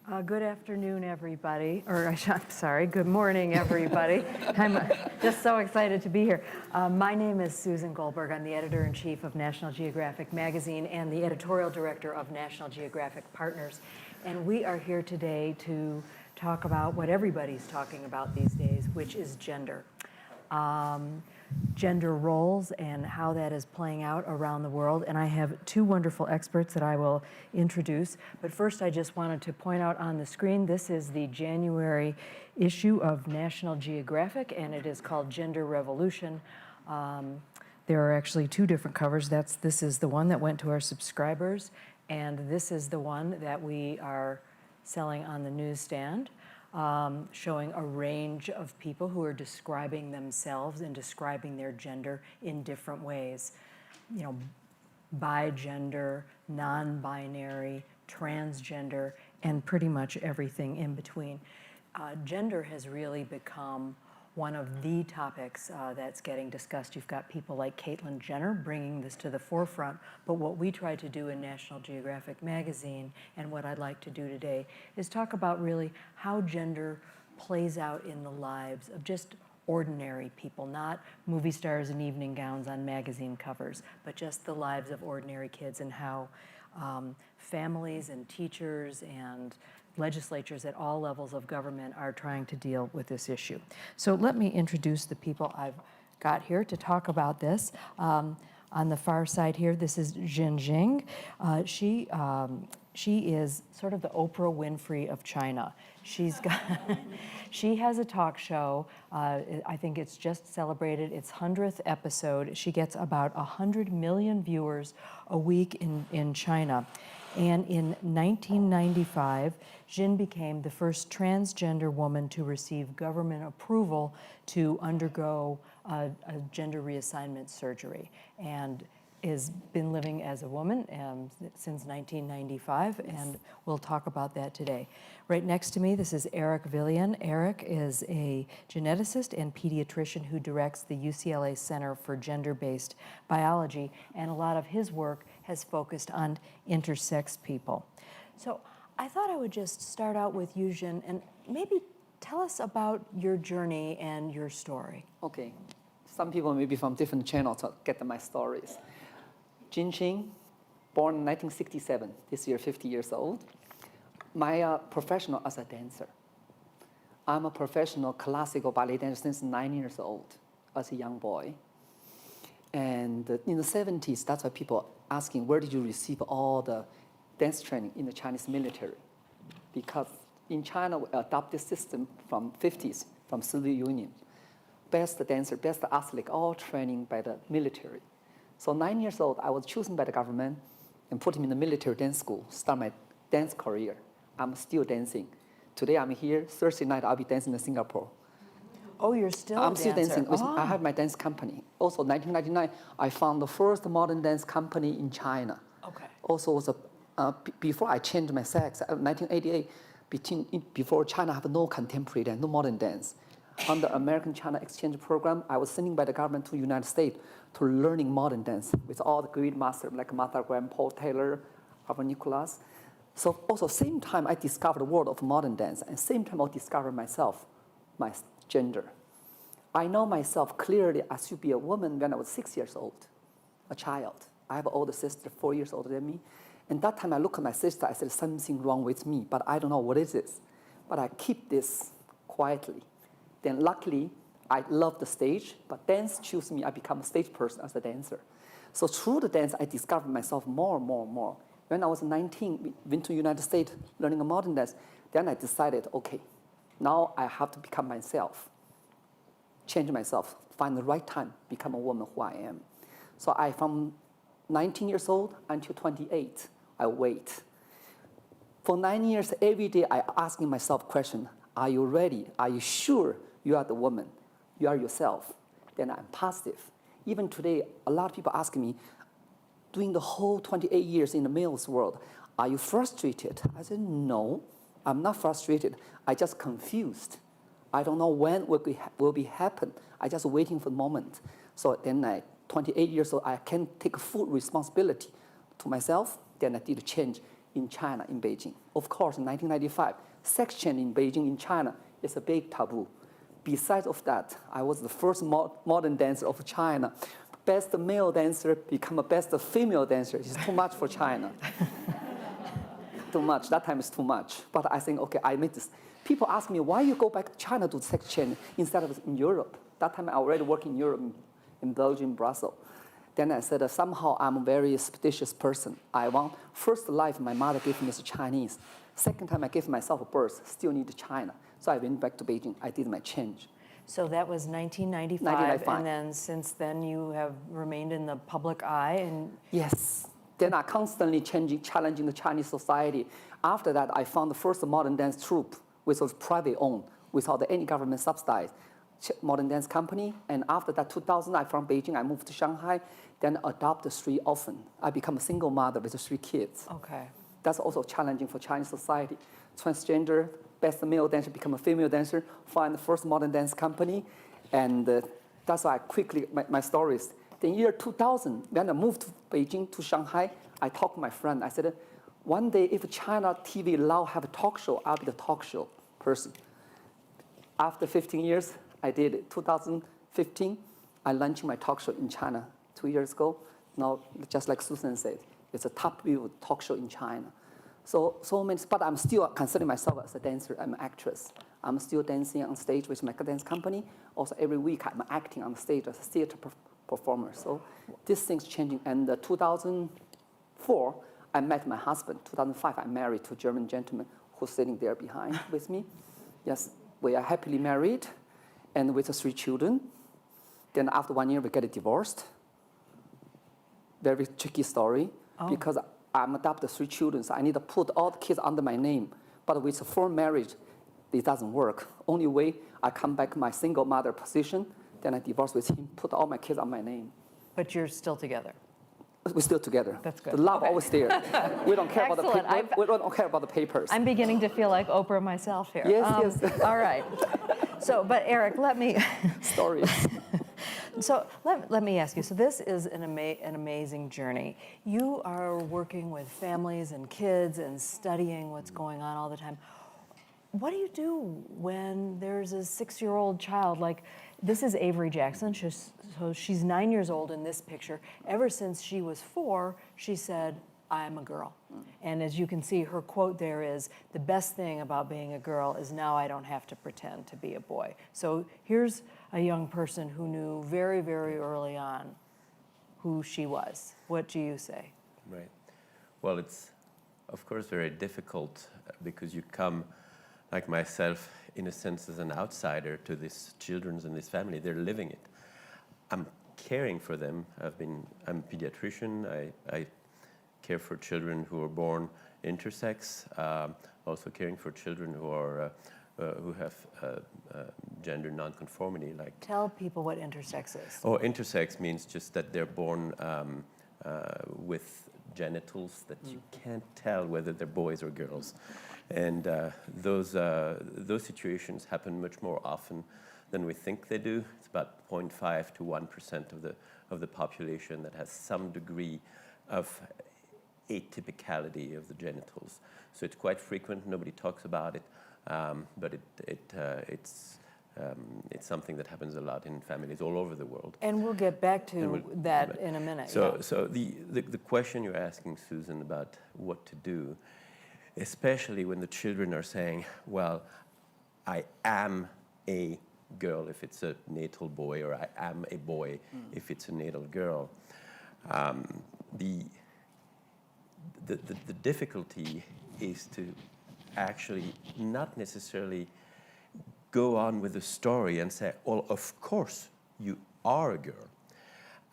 Good afternoon, everybody. I'm sorry, good morning, everybody. I'm just so excited to be here. My name is Susan Goldberg. I'm the editor-in-chief of National Geographic Magazine and the editorial director of National Geographic Partners. And we are here today to talk about what everybody's talking about these days, which is gender. Gender roles and how that is playing out around the world. And I have two wonderful experts that I will introduce. But first, I just wanted to point out on the screen, this is the January issue of National Geographic, and it is called Gender Revolution. There are actually two different covers. This is the one that went to our subscribers, and this is the one that we are selling on the newsstand. Showing a range of people who are describing themselves and describing their gender in different ways. You know, bi-gender, non-binary, transgender, and pretty much everything in between. Gender has really become one of the topics that's getting discussed. You've got people like Caitlyn Jenner bringing this to the forefront, but what we try to do in National Geographic Magazine, and what I'd like to do today, is talk about really how gender plays out in the lives of just ordinary people, not movie stars in evening gowns on magazine covers, but just the lives of ordinary kids and how families and teachers and legislatures at all levels of government are trying to deal with this issue. So let me introduce the people I've got here to talk about this. On the far side here, this is Jin Jing. She is sort of the Oprah Winfrey of China. She has a talk show. I think it's just celebrated its 100th episode. She gets about 100 million viewers a week in China. And in 1995, Jin became the first transgender woman to receive government approval to undergo a gender reassignment surgery, and has been living as a woman since 1995, and we'll talk about that today. Right next to me, this is Eric Villian. Eric is a geneticist and pediatrician who directs the UCLA Center for Gender-Based Biology, and a lot of his work has focused on intersex people. So I thought I would just start out with you, Jin, and maybe tell us about your journey and your story. Okay, some people maybe from different channels get my stories. Jin Qing, born in 1967, this year 50 years old. My professional as a dancer. I'm a professional classical ballet dancer since 9 years old as a young boy. And in the 70s, that's why people asking, where did you receive all the dance training in the Chinese military? Because in China, we adopted this system from 50s, from Soviet Union. Best dancer, best athlete, all training by the military. So 9 years old, I was chosen by the government and put me in the military dance school, start my dance career. I'm still dancing. Today I'm here, Thursday night I'll be dancing in Singapore. Oh, you're still I'm a still dancer. dancing. I have my dance company. Also, 1999, I found the first modern dance company in China. Okay. Also, was before I changed my sex, 1988, before China have no contemporary dance, no modern dance. Under American-China exchange program, I was sent by the government to United States to learning modern dance with all the great masters like Martha Graham, Paul Taylor, Robert Nicholas. So also same time I discovered the world of modern dance, and same time I discovered myself, my gender. I know myself clearly I should be a woman when I was 6 years old, a child. I have an older sister, 4 years older than me. And that time I look at my sister, I said, something wrong with me, but I don't know what it is. But I keep this quietly. Then luckily, I love the stage, but dance chose me, I become a stage person as a dancer. So through the dance, I discovered myself more and more and more. When I was 19, we went to the United States learning a modern dance. Then I decided, okay, now I have to become myself, change myself, find the right time, become a woman who I am. So from 19 years old until 28, I wait. For 9 years, every day I asking myself question, are you ready? Are you sure you are the woman? You are yourself? Then I'm positive. Even today, a lot of people ask me, during the whole 28 years in the male's world, are you frustrated? I said, no, I'm not frustrated. I just confused. I don't know when will be happen. I just waiting for the moment. So then 28 years old, I can take full responsibility to myself. Then I did a change in China, in Beijing. Of course, in 1995, sex change in Beijing, in China, is a big taboo. Besides of that, I was the first modern dancer of China. Best male dancer become a best female dancer. It's too much for China. Too much. That time is too much. But I think, okay, I made this. People ask me, why you go back to China to sex change instead of in Europe? That time I already work in Europe, in Belgium, Brussels. Then I said, somehow I'm a very superstitious person. I want, first life my mother gave me as Chinese. Second time I gave myself a birth, still need China. So I went back to Beijing. I did my change. So that was 1995, 1995. and then since then you have remained in the public eye. And Yes. Then I constantly challenging the Chinese society. After that, I found the first modern dance troupe, which was private owned, without any government subsidies. Modern dance company. And after that, 2000, I from Beijing, I moved to Shanghai, then adopted 3 orphans. I become a single mother with 3 kids. okay. That's also challenging for Chinese society. Transgender, best male dancer become a female dancer, find the first modern dance company. And that's why I quickly, my stories. Then year 2000, when I moved to Beijing to Shanghai, I talked to my friend. I said, one day if China TV allow have a talk show, I'll be the talk show person. After 15 years, I did it. 2015, I launched my talk show in China 2 years ago. Now, just like Susan said, it's a top view talk show in China. So many, but I'm still considering myself as a dancer. I'm an actress. I'm still dancing on stage with my dance company. Also, every week I'm acting on stage as a theater performer. So this thing's changing. And 2004, I met my husband. 2005, I married to a German gentleman who's sitting there behind with me. Yes, we are happily married and with 3 children. Then after 1 year, we get divorced. Very tricky story because I'm adopted 3 children, so I need to put all the kids under my name. But with a full marriage, it doesn't work. Only way I come back my single mother position, then I divorce with him, put all my kids on my name. But you're still together. We're still together. That's good. The love always there. We don't care about the Excellent. we don't care about the papers. I'm beginning to feel like Oprah myself here. Yes, yes. All right. So, but Eric, let me. Stories. So let me ask you. So this is an amazing journey. You are working with families and kids and studying what's going on all the time. What do you do when there's a 6-year-old child? Like, this is Avery Jackson. She's 9 years old in this picture. Ever since she was 4, she said, I'm a girl. And as you can see, her quote there is, the best thing about being a girl is now I don't have to pretend to be a boy. So here's a young person who knew very, very early on who she was. What do you say? Right. Well, it's, of course, very difficult because you come, like myself, in a sense, as an outsider to these children and this family. They're living it. I'm caring for them. I'm a pediatrician. I care for children who are born intersex. Also caring for children who are who have gender nonconformity. Like, Tell people what intersex is. oh, intersex means just that they're born with genitals that you can't tell whether they're boys or girls. And those situations happen much more often than we think they do. It's about 0.5 to 1% of the population that has some degree of atypicality of the genitals. So it's quite frequent. Nobody talks about it, but it's something that happens a lot in families all over the world. And we'll get back to that in a minute. So the question you're asking, Susan, about what to do, especially when the children are saying, well, I am a girl if it's a natal boy, or I am a boy if it's a natal girl. The difficulty is to actually not necessarily go on with the story and say, well, of course you are a girl.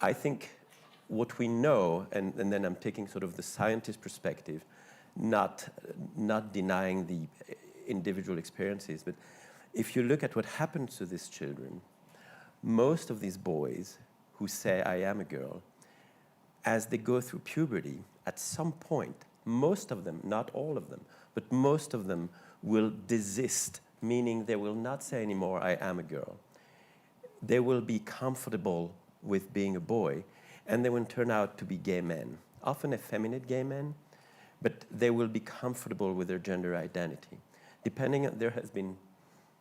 I think what we know, and then I'm taking sort of the scientist perspective, not denying the individual experiences, but if you look at what happens to these children, most of these boys who say, I am a girl, as they go through puberty, at some point, most of them, not all of them, but most of them will desist, meaning they will not say anymore, I am a girl. They will be comfortable with being a boy, and they will turn out to be gay men, often effeminate gay men, but they will be comfortable with their gender identity. There has been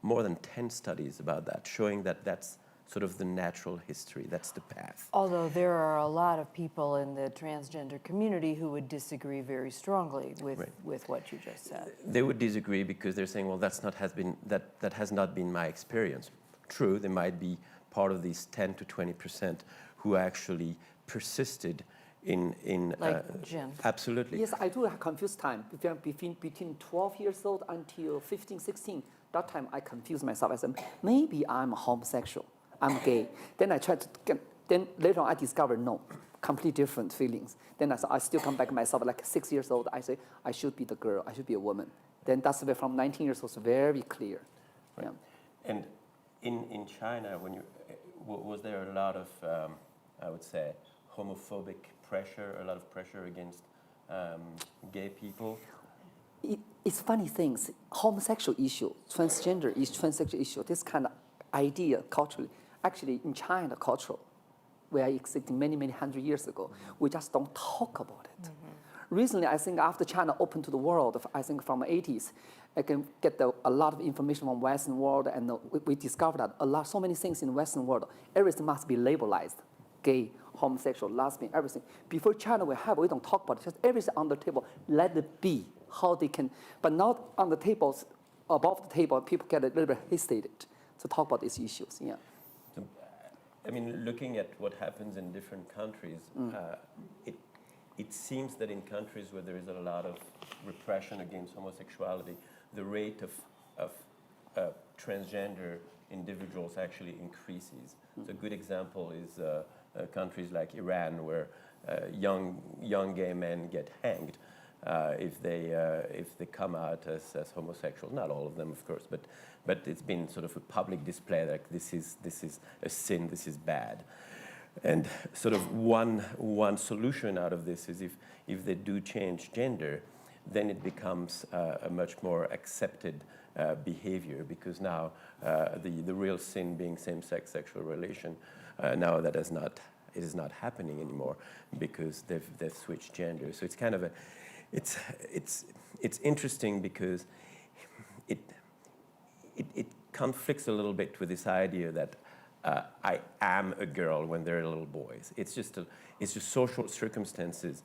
more than 10 studies about that, showing that that's sort of the natural history, that's the path. Although there are a lot of people in the transgender community who would disagree very strongly with what you just said. They would disagree because they're saying, well, that has not been my experience. True, there might be part of these 10 to 20% who actually persisted in Like Jin. Absolutely. Yes, I do have confused time between 12 years old until 15, 16. That time I confused myself. I said, maybe I'm homosexual, I'm gay. Then I tried to then later on I discovered no, completely different feelings. Then I still come back myself like 6 years old. I say I should be the girl, I should be a woman. Then that's where from 19 years old, very clear. Right. Yeah. And in China, was there a lot of, I would say, homophobic pressure, a lot of pressure against gay people? It's funny things, homosexual issue, transgender issue, this kind of idea culturally, actually in China cultural, where it existed many, many hundred years ago, we just don't talk about it. Mm-hmm. Recently, I think after China opened to the world, I think from the 80s, I can get a lot of information from Western world, and we discovered that so many things in the Western world, everything must be labelized, gay, homosexual, lesbian, everything. Before China we don't talk about it, just everything on the table, let it be, how they can, but not on the tables, above the table, people get a little bit hesitated to talk about these issues, yeah. So, I mean, looking at what happens in different countries, it seems that in countries where there is a lot of repression against homosexuality, the rate of transgender individuals actually increases. So a good example is countries like Iran, where young gay men get hanged if they come out as homosexual. Not all of them, of course, but it's been sort of a public display like this is a sin, this is bad. And sort of one solution out of this is if they do change gender, then it becomes a much more accepted behavior, because now the real sin being same-sex sexual relation, now it is not happening anymore because they've switched gender. So it's kind of it's interesting because it conflicts a little bit with this idea that I am a girl when they're little boys. It's just social circumstances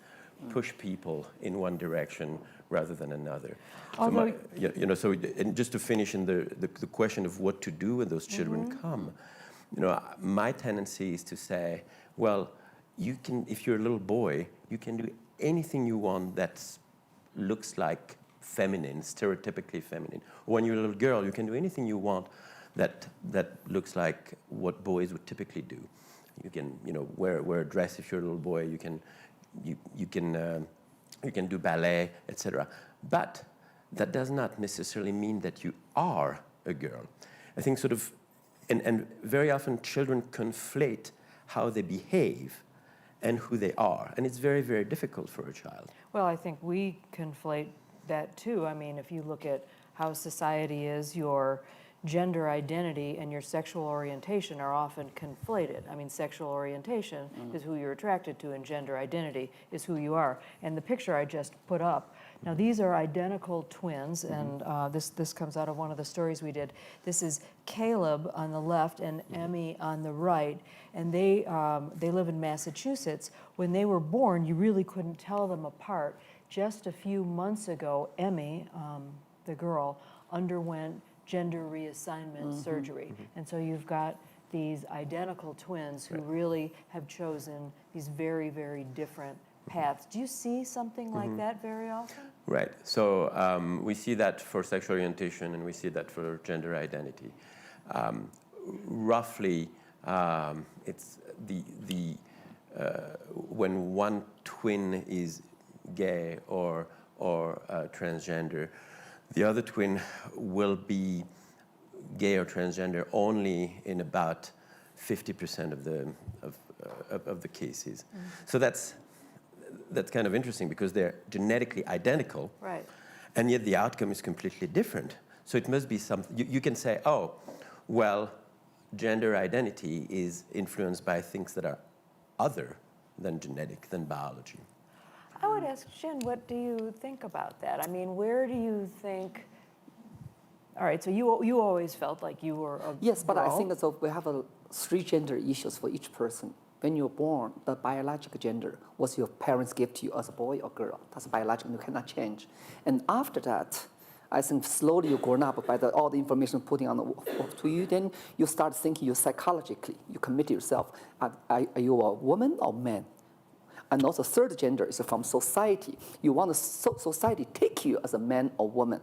push people in one direction rather than another. So and just to finish in the question of what to do when those children come, my tendency is to say, well, you can, if you're a little boy, you can do anything you want that looks like feminine, stereotypically feminine. When you're a little girl, you can do anything you want that looks like what boys would typically do. You can, wear a dress if you're a little boy. You can do ballet, etc. But that does not necessarily mean that you are a girl. I think sort of, and very often children conflate how they behave and who they are, and it's very, very difficult for a child. Well, I think we conflate that too. I mean, if you look at how society is, your gender identity and your sexual orientation are often conflated. I mean, sexual orientation is who you're attracted to, and gender identity is who you are. And the picture I just put up, now these are identical twins, and this comes out of one of the stories we did. This is Caleb on the left and Emmy on the right, and they live in Massachusetts. When they were born, you really couldn't tell them apart. Just a few months ago, Emmy, the girl, underwent gender reassignment surgery. And so you've got these identical twins who really have chosen these very, very different paths. Do you see something like that very often? Right. So we see that for sexual orientation, and we see that for gender identity. Roughly, it's when one twin is gay or transgender, the other twin will be gay or transgender only in about 50% of the cases. So that's kind of interesting because they're genetically identical, Right. and yet the outcome is completely different. So it must be something. You can say, oh, well, gender identity is influenced by things that are other than genetic, than biology. I would ask Shin, what do you think about that? I mean, where do you think? All right, so you always felt like you were a Yes, but I girl. think so we have three gender issues for each person. When you're born, the biological gender was your parents give to you as a boy or girl. That's biological, you cannot change. And after that, I think slowly you're grown up by all the information putting on to you. Then you start thinking you psychologically. You commit yourself. Are you a woman or man? And also third gender is from society. You want society take you as a man or woman.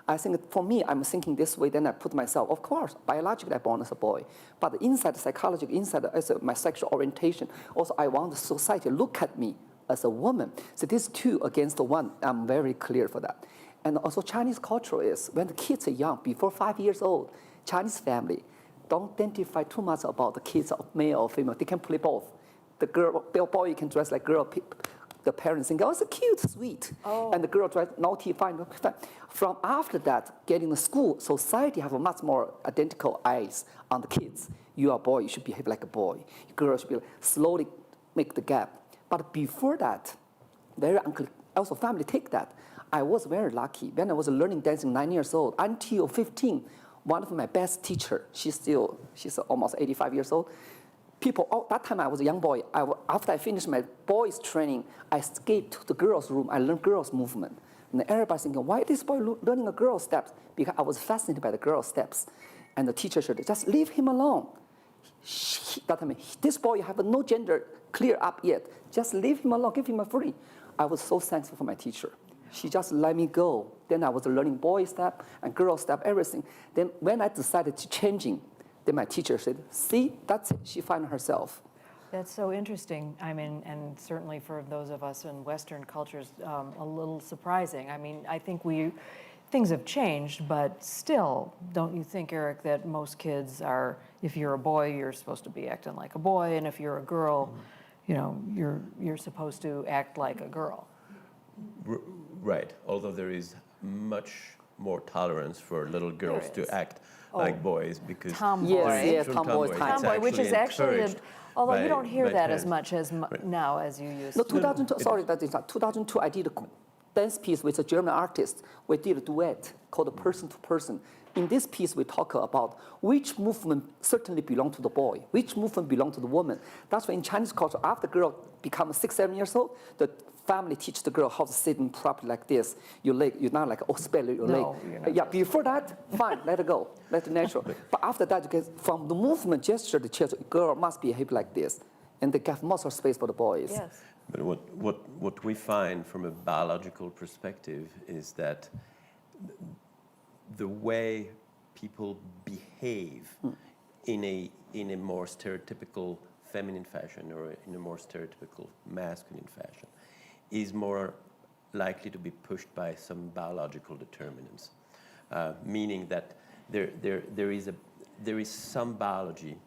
I think for me, I'm thinking this way, then I put myself, of course, biologically I'm born as a boy, but inside psychology, inside as my sexual orientation, also I want the society look at me as a woman. So these two against the one, I'm very clear for that. And also Chinese culture is, when the kids are young, before 5 years old, Chinese family don't identify too much about the kids of male or female. They can play both. The boy can dress like girl. The parents think, oh, it's cute, sweet. Oh. And the girl dress naughty, fine. From after that, getting to school, society have a much more identical eyes on the kids. You are a boy, you should behave like a boy. Girl should be slowly make the gap. But before that, very unclear. Also, family take that. I was very lucky. When I was learning dancing 9 years old, until 15, one of my best teacher, she's almost 85 years old. People, that time I was a young boy. After I finished my boys training, I escaped to the girls' room. I learned girls' movement. And everybody's thinking, why this boy learning a girl's steps? Because I was fascinated by the girl's steps. And the teacher said, just leave him alone. That time, this boy have no gender clear up yet. Just leave him alone, give him a free. I was so thankful for my teacher. She just let me go. Then I was learning boy step and girl step, everything. Then when I decided to changing, then my teacher said, see, that's it. She found herself. That's so interesting. I mean, and certainly for those of us in Western cultures, a little surprising. I mean, I think things have changed, but still, don't you think, Eric, that most kids are, if you're a boy, you're supposed to be acting like a boy, and if you're a girl, you know, you're supposed to act like a girl. Right, although there is much more tolerance for little girls to act like boys because tomboy. Yes, tomboy. Tomboy, which is actually, although you don't hear that parents. as much as now as you used No, to. 2002, sorry, that is not. 2002, I did a dance piece with a German artist. We did a duet called Person to Person. In this piece, we talk about which movement certainly belong to the boy, which movement belong to the woman. That's why in Chinese culture, after the girl becomes 6, 7 years old, the family teach the girl how to sit in properly like this. Your leg, you're not like, oh, spell your leg. Yeah, before that, fine, let it go, let it natural. But after that, you get from the movement gesture, the girl must behave like this. And they give more space for the boys. Yes. But what we find from a biological perspective is that the way people behave in a more stereotypical feminine fashion or in a more stereotypical masculine fashion is more likely to be pushed by some biological determinants, meaning that there is some biology.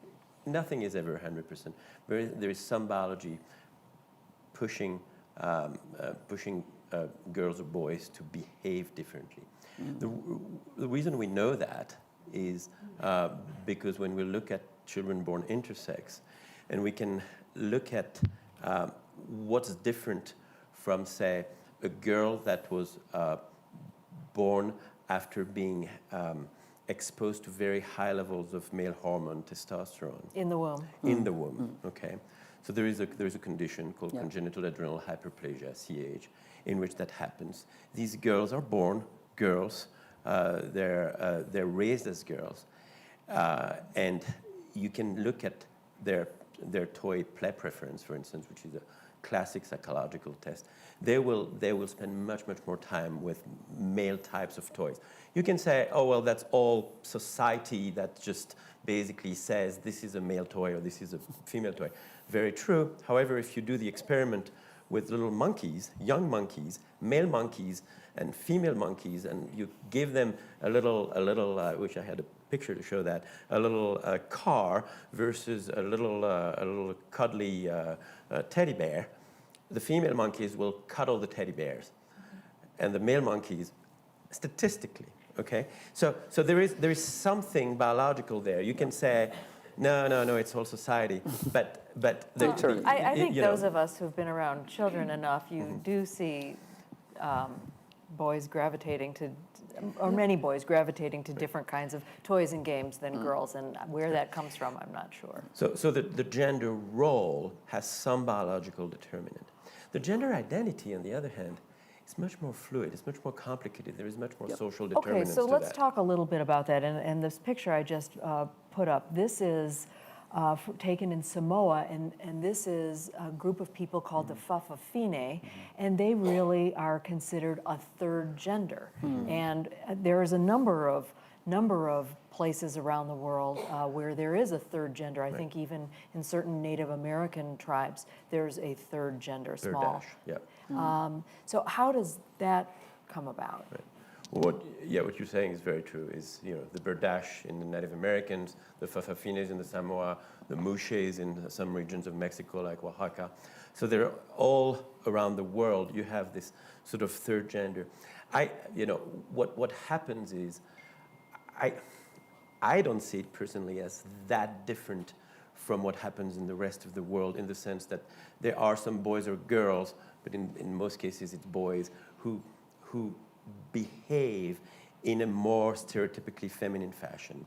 Nothing is ever 100%. There is some biology pushing girls or boys to behave differently. The reason we know that is because when we look at children born intersex, and we can look at what's different from, say, a girl that was born after being exposed to very high levels of male hormone, testosterone. In the womb. In the womb, okay. So there is a condition called congenital adrenal hyperplasia, CAH, in which that happens. These girls are born girls. They're raised as girls, and you can look at their toy play preference, for instance, which is a classic psychological test. They will spend much more time with male types of toys. You can say, oh well, that's all society that just basically says this is a male toy or this is a female toy. Very true. However, if you do the experiment with little monkeys, young monkeys, male monkeys, and female monkeys, and you give them a little, I wish I had a picture to show that, a little car versus a little cuddly teddy bear, the female monkeys will cuddle the teddy bears, and the male monkeys, statistically, okay? So there is something biological there. You can say No, it's whole society. But Literally. I think you know, those of us who've been around children enough, you do see boys gravitating to, or many boys gravitating to different kinds of toys and games than girls, and where that comes from, I'm not sure. So the gender role has some biological determinant. The gender identity, on the other hand, is much more fluid. It's much more complicated. There is much more social Okay, determinants so to let's that. talk a little bit about that. And this picture I just put up, this is taken in Samoa, and this is a group of people called the Fa'afafine, and they really are considered a third gender. And there is a number of places around the world where there is a third gender. I think even in certain Native American tribes, there's a third gender, Third small. dash, yeah. So how does that come about? Right. What you're saying is very true. Is the Berdache in the Native Americans, the Fa'afafines in the Samoa, the Mushes in some regions of Mexico like Oaxaca. So they're all around the world. You have this sort of third gender. What happens is, I don't see it personally as that different from what happens in the rest of the world, in the sense that there are some boys or girls, but in most cases it's boys who behave in a more stereotypically feminine fashion.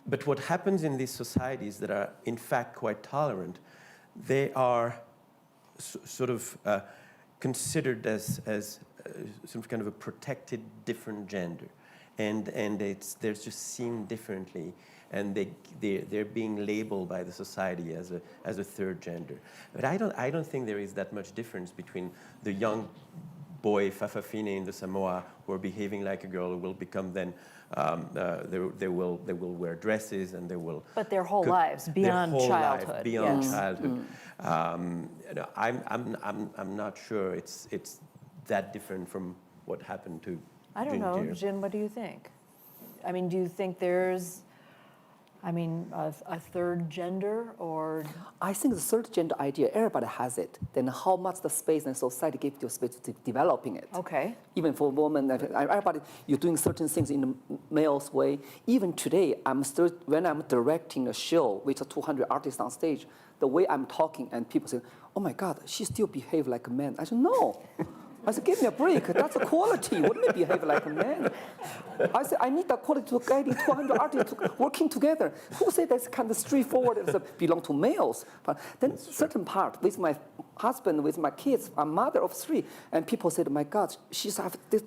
But what happens in these societies that are in fact quite tolerant, they are sort of considered as some kind of a protected different gender, and they're just seen differently, and they're being labeled by the society as a third gender. But I don't think there is that much difference between the young boy Fa'afafine in the Samoa who are behaving like a girl, who will become then they will wear dresses, and they will. But their whole lives, their beyond whole childhood. life, beyond Yes. childhood. I'm not sure it's that different from what happened to. I don't know, Jinjir. Jin, what do you think? I mean, do you think there's, a third gender, or? I think the third gender idea, everybody has it. Then how much the space and society give you space to developing it. Okay. Even for women, everybody, you're doing certain things in a male's way. Even today, when I'm directing a show with 200 artists on stage, the way I'm talking, and people say, "Oh my God, she still behave like a man." I said, "No." I said, "Give me a break. That's a quality. What do you mean behave like a man?" I said, "I need that quality to guiding 200 artists working together." Who said that's kind of straightforward? It belong to males. But then certain part with my husband, with my kids, I'm a mother of 3, and people said, "My God, she's have this.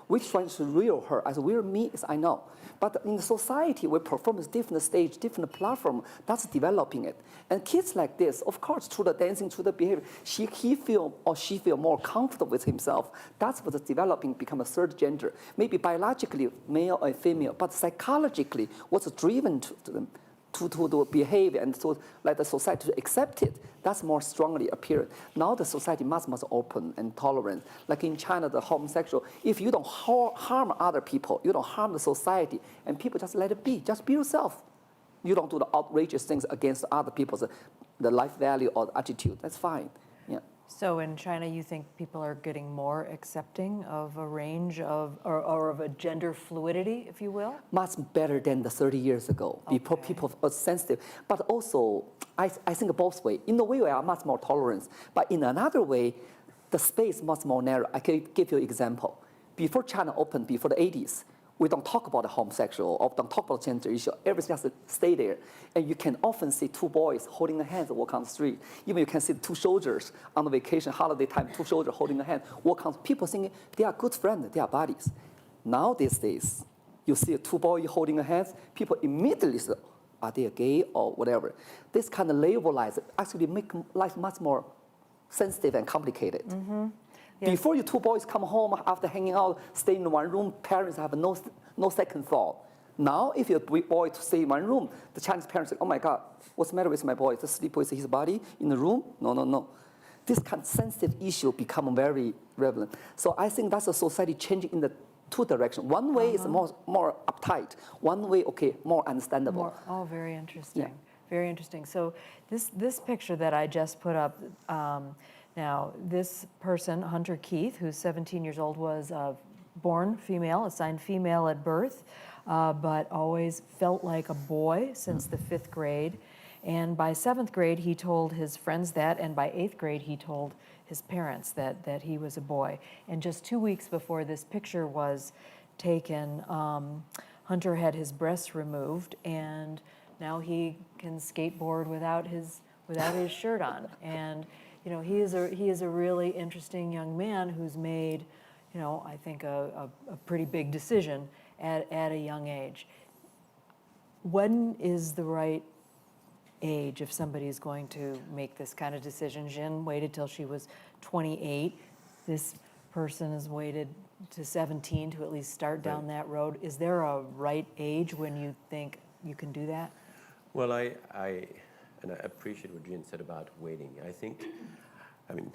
Which one is real her?" I said, "Real me is I know." But in the society, we perform at different stage, different platform. That's developing it. And kids like this, of course, through the dancing, through the behavior, he feel or she feel more comfortable with himself. That's what the developing become a third gender. Maybe biologically male or female, but psychologically, what's driven to them to behave and to let the society to accept it, that's more strongly apparent. Now the society much open and tolerant. Like in China, the homosexual, if you don't harm other people, you don't harm the society, and people just let it be, just be yourself. You don't do the outrageous things against other people's the life value or attitude, that's fine. Yeah. So in China, you think people are getting more accepting of a range of, or of a gender fluidity, if you will? Much better than the 30 years ago. Before people are sensitive. But also, I think both ways. In a way, we are much more tolerant. But in another way, the space much more narrow. I can give you an example. Before China opened, before the 80s, we don't talk about the homosexual or don't talk about gender issue. Everything has to stay there. And you can often see 2 boys holding hands walk on the street. Even you can see 2 soldiers on the vacation, holiday time, 2 soldiers holding a hand, walk on. People thinking they are good friends, they are buddies. Now these days, you see 2 boys holding hands, people immediately say, are they gay or whatever? This kind of labelize actually make life much more sensitive and complicated. Mm-hmm. Yes. Before you 2 boys come home after hanging out, stay in one room, parents have no second thought. Now, if your boy to stay in one room, the Chinese parents say, "Oh my God, what's the matter with my boy? To sleep with his body in the room?" No. This kind of sensitive issue become very relevant. So I think that's a society changing in the 2 directions. One way is more uptight. One way, okay, more understandable. Very interesting. Yeah. Very interesting. So this picture that I just put up, now this person, Hunter Keith, who's 17 years old, was born female, assigned female at birth. but always felt like a boy since the 5th grade. And by 7th grade, he told his friends that, and by 8th grade, he told his parents that he was a boy. And just 2 weeks before this picture was taken, Hunter had his breasts removed, and now he can skateboard without his shirt on. And you know, he is a really interesting young man who's made, you know, I think a pretty big decision at a young age. When is the right age if somebody's going to make this kind of decision? Jin waited till she was 28. This person has waited to 17 to at least start down that road. Is there a right age when you think you can do that? Well, I appreciate what Jin said about waiting. I mean,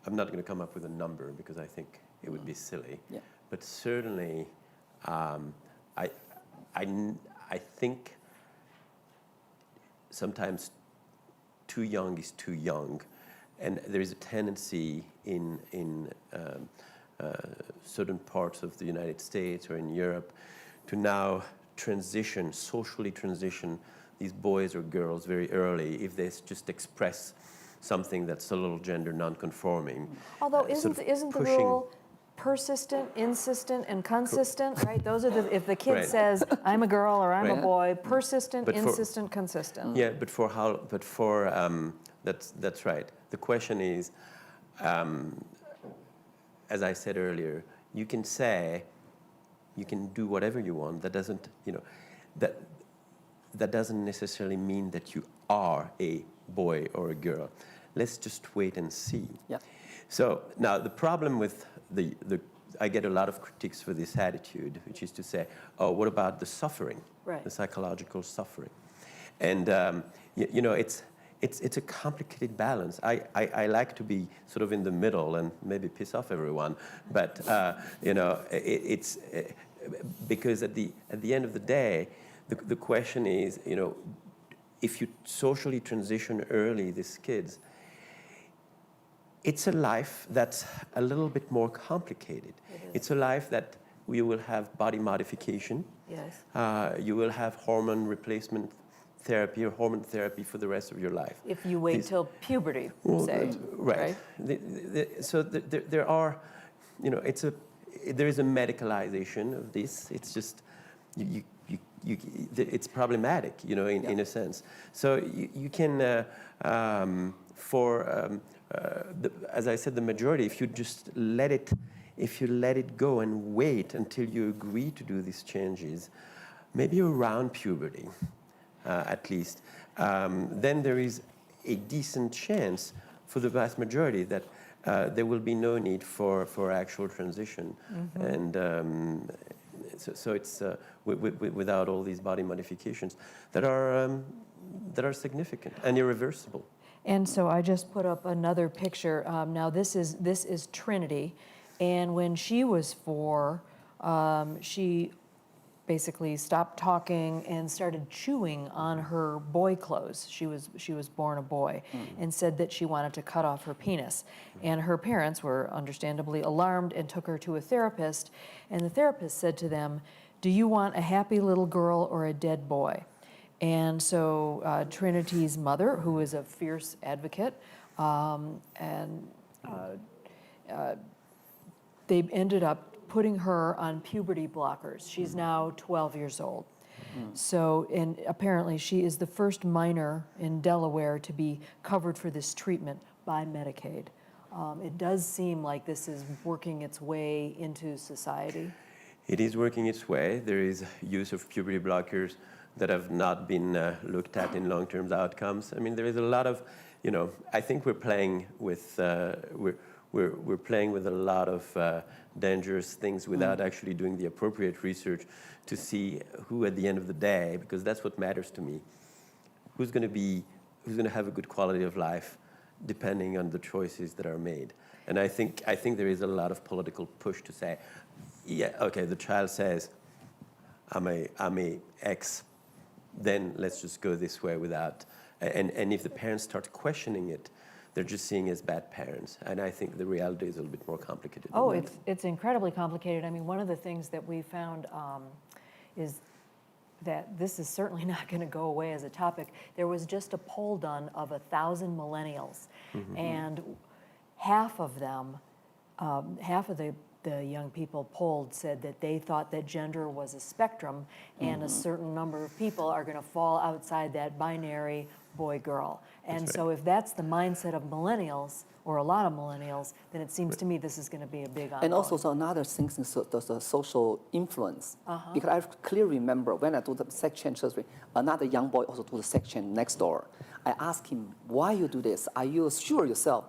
I'm not going to come up with a number because I think it would be silly. Yeah. But certainly, I think sometimes too young is too young, and there is a tendency in certain parts of the United States or in Europe to now socially transition these boys or girls very early if they just express something that's a little gender non-conforming. Although sort of isn't the pushing- rule persistent, insistent, and consistent, right? Those are if the kid Right. says, I'm a girl or I'm a Right. boy, persistent, But for- insistent, consistent. Yeah, that's right. The question is, as I said earlier, you can do whatever you want. That doesn't, that doesn't necessarily mean that you are a boy or a girl. Let's just wait and see. Yeah. So now the problem with I get a lot of critiques for this attitude, which is to say, oh, what about the suffering, Right. the psychological suffering? And it's a complicated balance. I like to be sort of in the middle and maybe piss off everyone, but it's because at the end of the day, the question is, if you socially transition early these kids, it's a life that's a little bit more complicated. It's a life that you will have body modification. Yes. You will have hormone replacement therapy or hormone therapy for the rest of your life. If you wait till puberty, say. Right. So there are, there is a medicalization of this. It's just, it's problematic, in a sense. So you can, as I said, the majority, if you just let it go and wait until you agree to do these changes, maybe around puberty, at least, then there is a decent chance for the vast majority that there will be no need for actual transition. Mm-hmm. And so it's without all these body modifications that are significant and irreversible. And so I just put up another picture. Now this is Trinity, and when she was 4, she basically stopped talking and started chewing on her boy clothes. She was born a boy, and said that she wanted to cut off her penis. And her parents were understandably alarmed and took her to a therapist. And the therapist said to them, "Do you want a happy little girl or a dead boy?" And so Trinity's mother, who is a fierce advocate, they ended up putting her on puberty blockers. She's now 12 years old. So, and apparently she is the first minor in Delaware to be covered for this treatment by Medicaid. It does seem like this is working its way into society. It is working its way. There is use of puberty blockers that have not been looked at in long-term outcomes. I mean, there is a lot of, I think we're playing with we're playing with a lot of dangerous things without actually doing the appropriate research to see who, at the end of the day, because that's what matters to me, who's going to have a good quality of life, depending on the choices that are made. And I think there is a lot of political push to say, yeah, okay, the child says, I'm a X, then let's just go this way without, and if the parents start questioning it, they're just seeing as bad parents. And I think the reality is a little bit more complicated. Oh, it's incredibly complicated. I mean, one of the things that we found is that this is certainly not going to go away as a topic. There was just a poll done of 1,000 millennials, and half of them, half of the young people polled said that they thought that gender was a spectrum, and a certain number of people are going to fall outside that binary boy-girl. And so if that's the mindset of millennials, or a lot of millennials, then it seems to me this is going to be a big ongoing. And also, so another thing is the social influence. Because I clearly remember when I do the sex change surgery, another young boy also do the sex change next door. I asked him, why you do this? Are you sure yourself?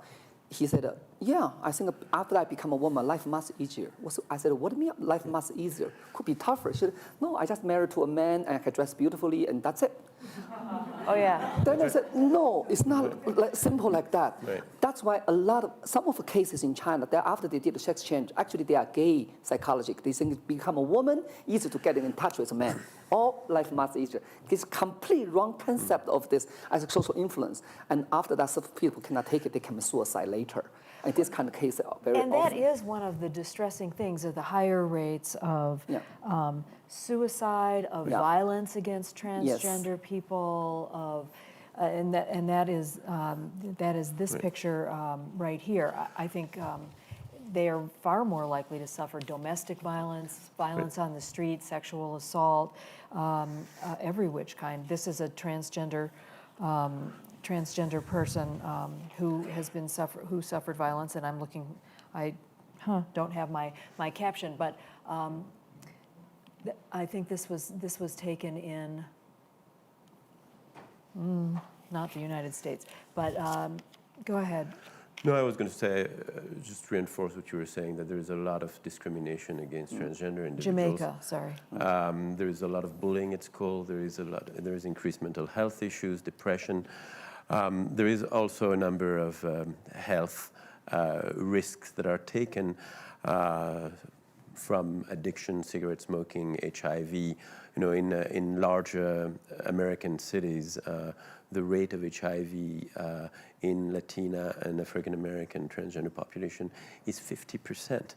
He said, yeah, I think after I become a woman, life much easier. I said, what do you mean life much easier? Could be tougher. She said, no, I just married to a man and I can dress beautifully and that's it. Oh, yeah. Then I said, no, it's not like, simple like that. Right. That's why some of the cases in China, after they did the sex change, actually they are gay psychologists. They think become a woman, easy to get in touch with a man. All life much easier. It's complete wrong concept of this as a social influence. And after that, some people cannot take it, they commit suicide later. And this kind of case are very And often. that is one of the distressing things, of the higher rates of suicide, of violence against transgender people, of and that is this picture right here. I think they are far more likely to suffer domestic violence, violence on the street, sexual assault, every which kind. This is a transgender person who suffered violence, and I'm looking. I don't have my caption, but I think this was taken in not the United States, but go ahead. No, I was going to say, just reinforce what you were saying, that there is a lot of discrimination against transgender individuals. Jamaica, sorry. There is a lot of bullying at school. There is increased mental health issues, depression. There is also a number of health risks that are taken from addiction, cigarette smoking, HIV. You know, in large American cities, the rate of HIV in Latina and African American transgender population is 50%.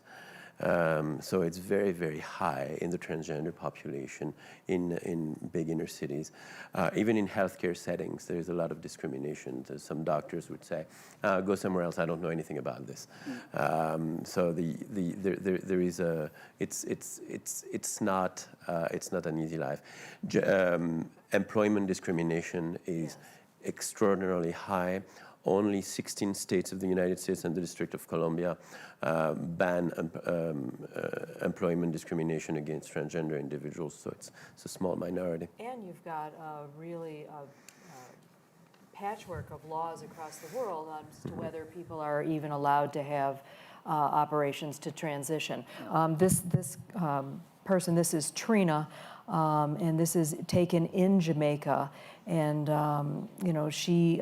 So it's very, very high in the transgender population in big inner cities. Even in healthcare settings, there's a lot of discrimination. Some doctors would say, "Go somewhere else. I don't know anything about this." So there is a it's not an easy life. Employment discrimination is extraordinarily high. Only 16 states of the United States and the District of Columbia ban employment discrimination against transgender individuals, so it's a small minority. And you've got really patchwork of laws across the world as to whether people are even allowed to have operations to transition. This person, this is Trina, and this is taken in Jamaica, and you know, she's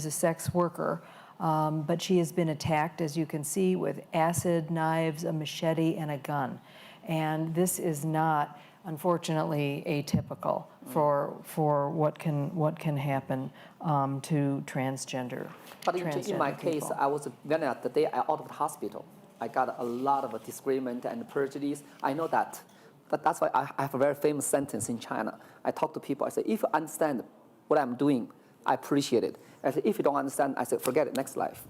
a sex worker, but she has been attacked, as you can see, with acid, knives, a machete, and a gun. And this is not, unfortunately, atypical for what can happen to transgender. But in my case, the day I out of the hospital, I got a lot of disagreement and prejudice. I know that. But that's why I have a very famous sentence in China. I talk to people, I say, if you understand what I'm doing, I appreciate it. I say, if you don't understand, I say, forget it, next life.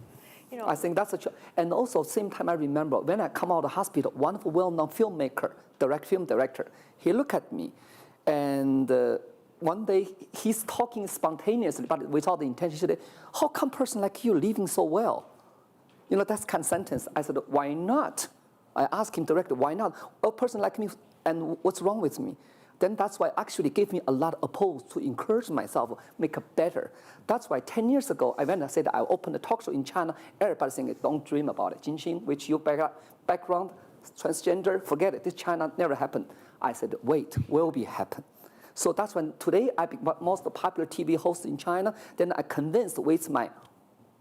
You know, I think that's and also same time I remember when I come out of the hospital, one of the well-known filmmaker, film director, he looked at me, and one day he's talking spontaneously, but without the intention. He said, "How come a person like you living so well?" You know, that's kind of sentence. I said, "Why not?" I asked him directly, "Why not? A person like me, and what's wrong with me?" Then that's why actually gave me a lot of apples to encourage myself, make it better. That's why 10 years ago, I went and said I opened a talk show in China. Everybody saying, don't dream about it. Jinxing, which your background, transgender, forget it. This China never happened. I said, wait, will be happen. So that's when today I became most popular TV host in China. Then I convinced with my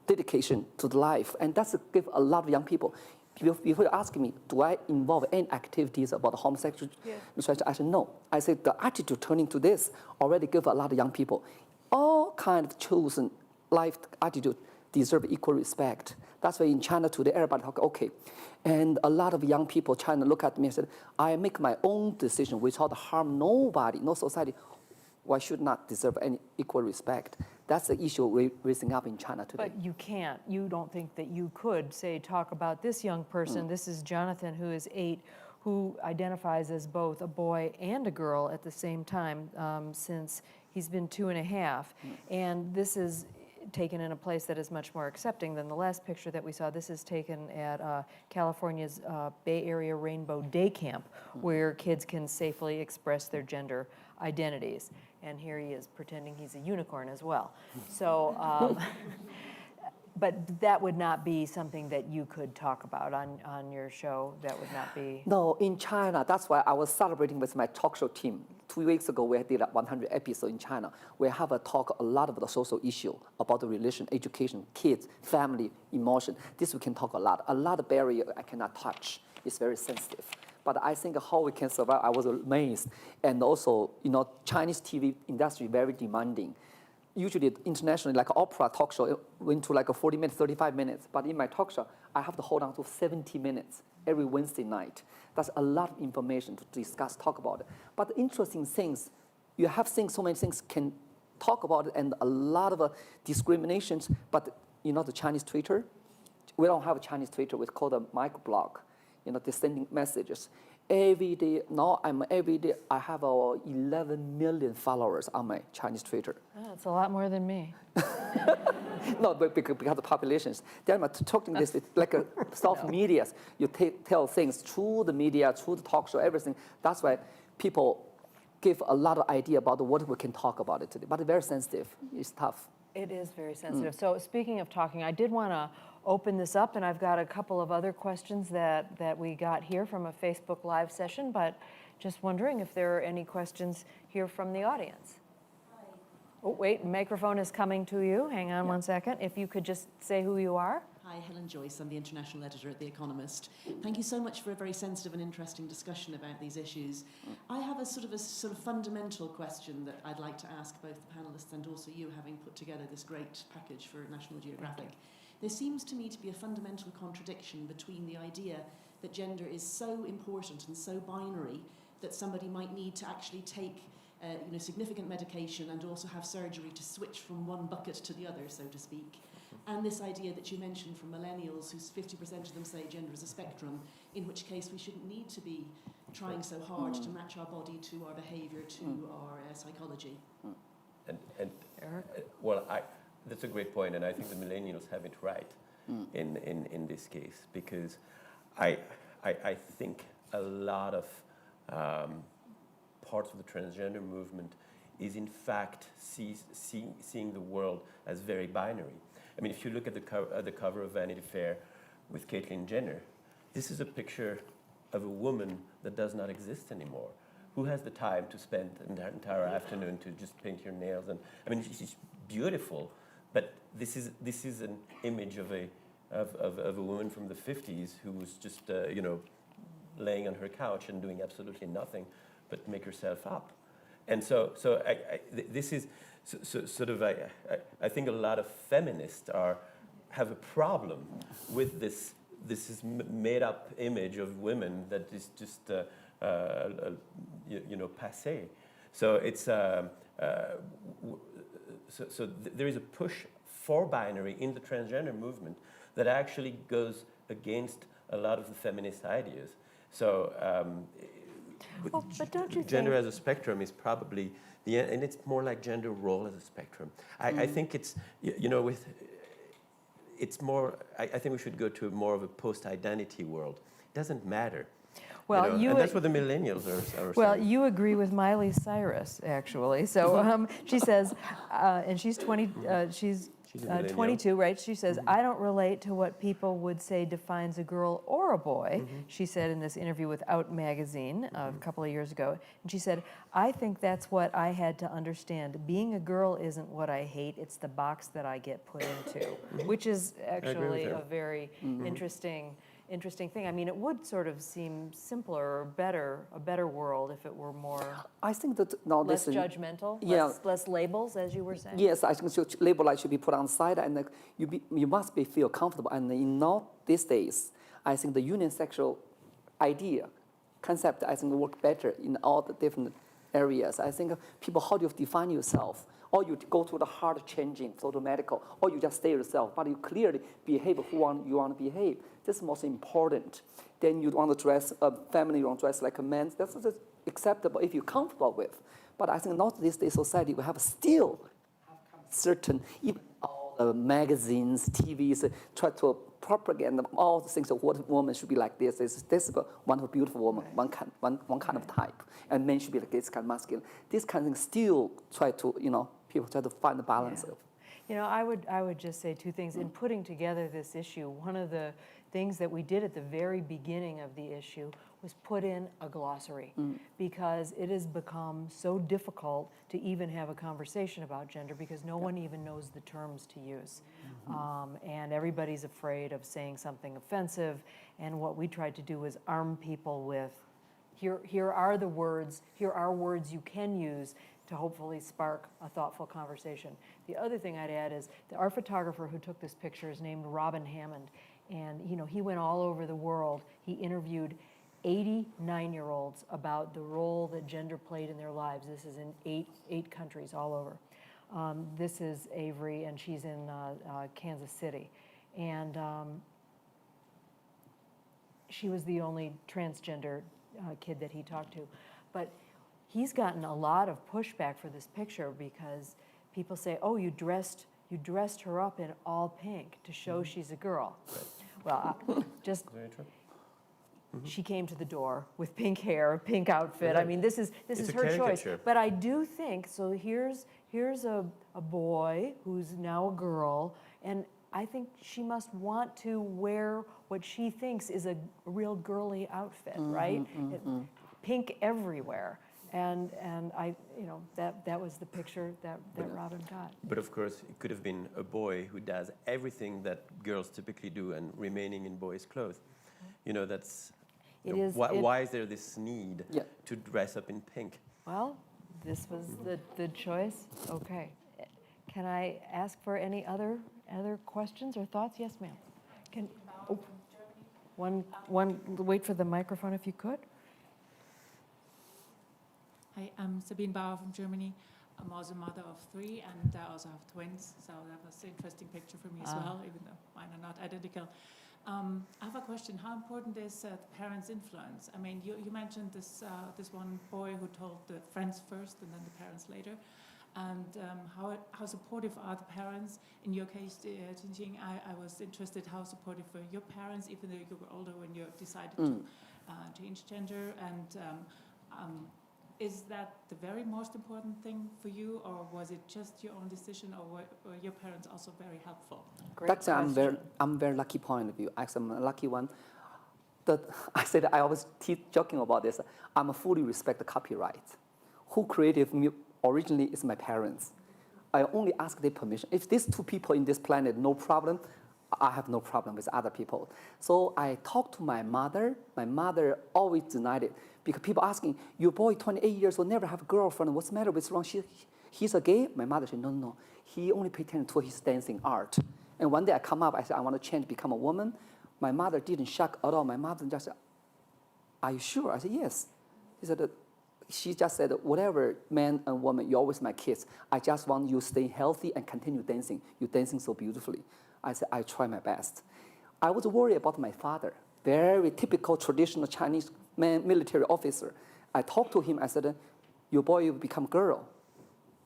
dedication to the life. And that's give a lot of young people. Before you ask me, do I involve any activities about homosexuality? Yeah. I said, no. I said, the attitude turning to this already give a lot of young people all kind of chosen life attitude deserve equal respect. That's why in China today, everybody talk, okay. And a lot of young people China look at me and said, I make my own decision without harm nobody, no society. Why should not deserve any equal respect? That's the issue raising up in China today. But you can't. You don't think that you could, say, talk about this young person. This is Jonathan, who is 8, who identifies as both a boy and a girl at the same time since he's been 2.5. And this is taken in a place that is much more accepting than the last picture that we saw. This is taken at California's Bay Area Rainbow Day Camp, where kids can safely express their gender identities. And here he is pretending he's a unicorn as well. So, but that would not be something that you could talk about on your show. That would not be. No, in China, that's why I was celebrating with my talk show team. 2 weeks ago, we did 100 episodes in China. We have a talk a lot about the social issue, about the relation, education, kids, family, emotion. This we can talk a lot. A lot of barrier I cannot touch. It's very sensitive. But I think how we can survive, I was amazed. And also, Chinese TV industry very demanding. Usually internationally, like opera talk show, it went to like a 40 minutes, 35 minutes. But in my talk show, I have to hold on to 70 minutes every Wednesday night. That's a lot of information to discuss, talk about it. But the interesting things, you have things, so many things can talk about it, and a lot of discriminations. But the Chinese Twitter, we don't have a Chinese Twitter. We call it a microblog. They're sending messages. Every day, I have 11 million followers on my Chinese Twitter. Oh, it's a lot more than me. No, but because of the populations. Then talking this, it's like a soft media. You tell things through the media, through the talk show, everything. That's why people give a lot of idea about what we can talk about it today. But it's very sensitive. It's tough. It is very sensitive. So speaking of talking, I did want to open this up, and I've got a couple of other questions that we got here from a Facebook Live session, but just wondering if there are any questions here from the audience. Hi. Oh, wait, microphone is coming to you. Hang on one second. If you could just say who you are. Hi, Helen Joyce. I'm the international editor at The Economist. Thank you so much for a very sensitive and interesting discussion about these issues. I have a sort of fundamental question that I'd like to ask both the panelists and also you, having put together this great package for National Geographic. There seems to me to be a fundamental contradiction between the idea that gender is so important and so binary that somebody might need to actually take significant medication and also have surgery to switch from one bucket to the other, so to speak. And this idea that you mentioned from millennials, whose 50% of them say gender is a spectrum, in which case we shouldn't need to be trying so hard to match our body to our behavior, to our psychology. That's a great point, and I think the millennials have it right in this case, because I think a lot of parts of the transgender movement is in fact seeing the world as very binary. I mean, if you look at the cover of Vanity Fair with Caitlyn Jenner, this is a picture of a woman that does not exist anymore. Who has the time to spend an entire afternoon to just paint your nails? And I mean, she's beautiful, but this is an image of a woman from the 50s who was just laying on her couch and doing absolutely nothing but make herself up. And so this is I think a lot of feminists have a problem with this is made up image of women that is just passé. So it's there is a push for binary in the transgender movement that actually goes against a lot of the feminist ideas. So but don't you gender think as a spectrum is probably and it's more like gender role as a spectrum. I think it's it's more. I think we should go to more of a post-identity world. It doesn't matter. Well, and that's what the millennials are well, saying. you agree with Miley Cyrus, actually. So she says, and she's 20. She's She's a millennial. 22, right? She says, I don't relate to what people would say defines a girl or a boy, she said in this interview with Out magazine a couple of years ago. And she said, I think that's what I had to understand. Being a girl isn't what I hate, it's the box that I get put into, which is actually a very interesting interesting thing. I mean, it would sort of seem simpler or better, a better world if it were more I think that now less listen, judgmental, yeah. less labels, as you were saying. Yes, I think label light should be put on the side, and you must feel comfortable. And in not these days, I think the unisexual idea, concept, I think work better in all the different areas. I think people, how do you define yourself? Or you go to the hard changing, so the medical, or you just stay yourself, but you clearly behave who you want to behave. This is most important. Then you want to dress a family, you want to dress like a man. That's acceptable if you're comfortable with. But I think not this day society, we have still certain, even all the magazines, TVs, try to propaganda all the things of what a woman should be like this. This is one beautiful woman, right. one kind of type. And men should be like this kind of masculine. This kind of thing still try to, people try to find the balance of. I would just say two things. In putting together this issue, one of the things that we did at the very beginning of the issue was put in a glossary, because it has become so difficult to even have a conversation about gender because no one even knows the terms to use. And everybody's afraid of saying something offensive. And what we tried to do was arm people with, here are the words, here are words you can use to hopefully spark a thoughtful conversation. The other thing I'd add is our photographer who took this picture is named Robin Hammond. And he went all over the world. He interviewed 89-year-olds about the role that gender played in their lives. This is in eight countries all over. This is Avery, and she's in Kansas City. And she was the only transgender kid that he talked to. But he's gotten a lot of pushback for this picture because people say, oh, you dressed her up in all pink to show she's a girl. Well, just Very true. she came to the door with pink hair, pink outfit. Right. I mean, this is her choice. caricature. But I do think so. Here's a boy who's now a girl, and I think she must want to wear what she thinks is a real girly outfit, right? Pink everywhere. And I, that was the picture that Robin got. But of course, it could have been a boy who does everything that girls typically do and remaining in boys' clothes. That's why is there this need to dress up in pink? Well, this was the choice. Okay. Can I ask for any other questions or thoughts? Yes, ma'am. Wait for the microphone if you could. Hi, I'm Sabine Bauer from Germany. I'm also a mother of 3, and I also have twins, so that was an interesting picture for me as well, even though mine are not identical. I have a question. How important is the parents' influence? I mean, you mentioned this one boy who told the friends first and then the parents later. And how supportive are the parents? In your case, Jingjing, I was interested how supportive were your parents, even though you were older when you decided to change gender. And is that the very most important thing for you, or was it just your own decision, or were your parents also very helpful? That's I'm very lucky point of view. Actually, I'm a lucky one. I said I always joking about this. I'm fully respect the copyright. Who created me originally is my parents. I only ask their permission. If these two people in this planet, no problem, I have no problem with other people. So I talked to my mother. My mother always denied it because people asking, your boy 28 years old never have a girlfriend. What's the matter with wrong? He's a gay? My mother said, no. He only pretended to his dancing art. And one day I come up, I said, I want to change, become a woman. My mother didn't shock at all. My mother just said, are you sure? I said, yes. She just said, whatever man and woman, you're always my kids. I just want you to stay healthy and continue dancing. You're dancing so beautifully. I said, I try my best. I was worried about my father, very typical traditional Chinese man, military officer. I talked to him, I said, your boy will become girl.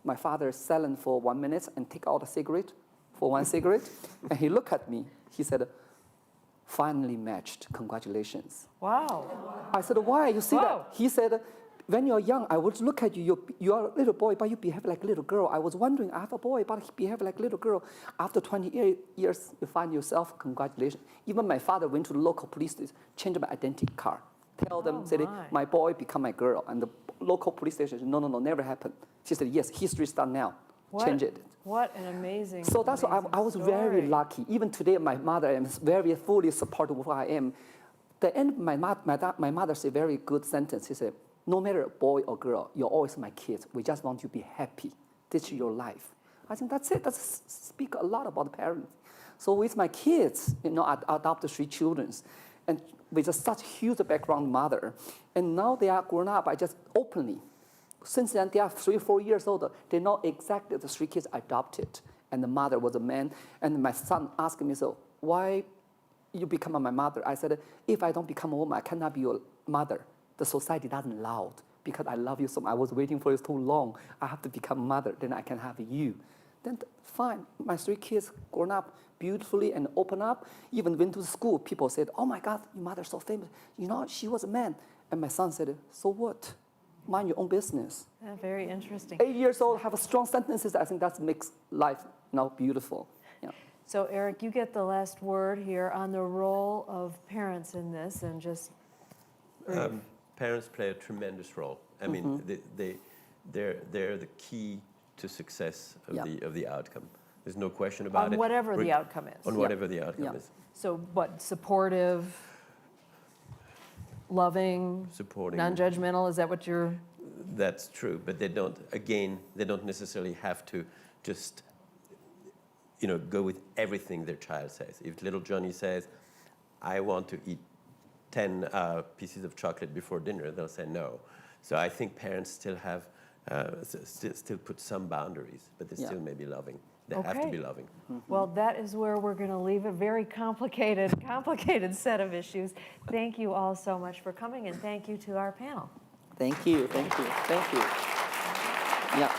My father silent for 1 minute and take out a cigarette for one cigarette. And he looked at me, he said, finally matched, congratulations. Wow. I said, why? You see that? He said, when you're young, I would look at you, you're a little boy, but you behave like a little girl. I was wondering, I have a boy, but he behave like a little girl. After 28 years, you find yourself, congratulations. Even my father went to the local police station, changed my identity card. Tell them, said, my boy become my girl. And the local police station said, no, never happened. She said, yes, history start now. Change it. What an amazing So that's why I was story. very lucky. Even today, my mother is very fully supportive of who I am. The end, my mother said a very good sentence. She said, no matter a boy or girl, you're always my kids. We just want you to be happy. This is your life. I think that's it. That speaks a lot about parenting. So with my kids, I adopted 3 children, and with such huge background mother, and now they are grown up. I just openly, since then they are 3, 4 years old. They know exactly the 3 kids I adopted, and the mother was a man. And my son asked me, so why you become my mother? I said, if I don't become a woman, I cannot be your mother. The society doesn't allow it because I love you so much. I was waiting for you too long. I have to become a mother, then I can have you. Then fine, my 3 kids grown up beautifully and open up. Even went to school, people said, oh my God, your mother's so famous. She was a man. And my son said, so what? Mind your own business. Very interesting. 8 years old, have a strong sentences. I think that makes life beautiful. Yeah. So Eric, you get the last word here on the role of parents in this, and just Parents play a tremendous role. I mean, they're the key to success of the outcome. There's no question about it. On whatever the outcome is. On whatever the outcome is. So what, supportive, loving, Supporting. non-judgmental, is that what you're? That's true, but they don't necessarily have to just, go with everything their child says. If little Johnny says, I want to eat 10 pieces of chocolate before dinner, they'll say no. So I think parents still have, still put some boundaries, but they still may be loving. They have to be loving. Well, that is where we're going to leave a very complicated set of issues. Thank you all so much for coming, and thank you to our panel. Thank you. Yeah.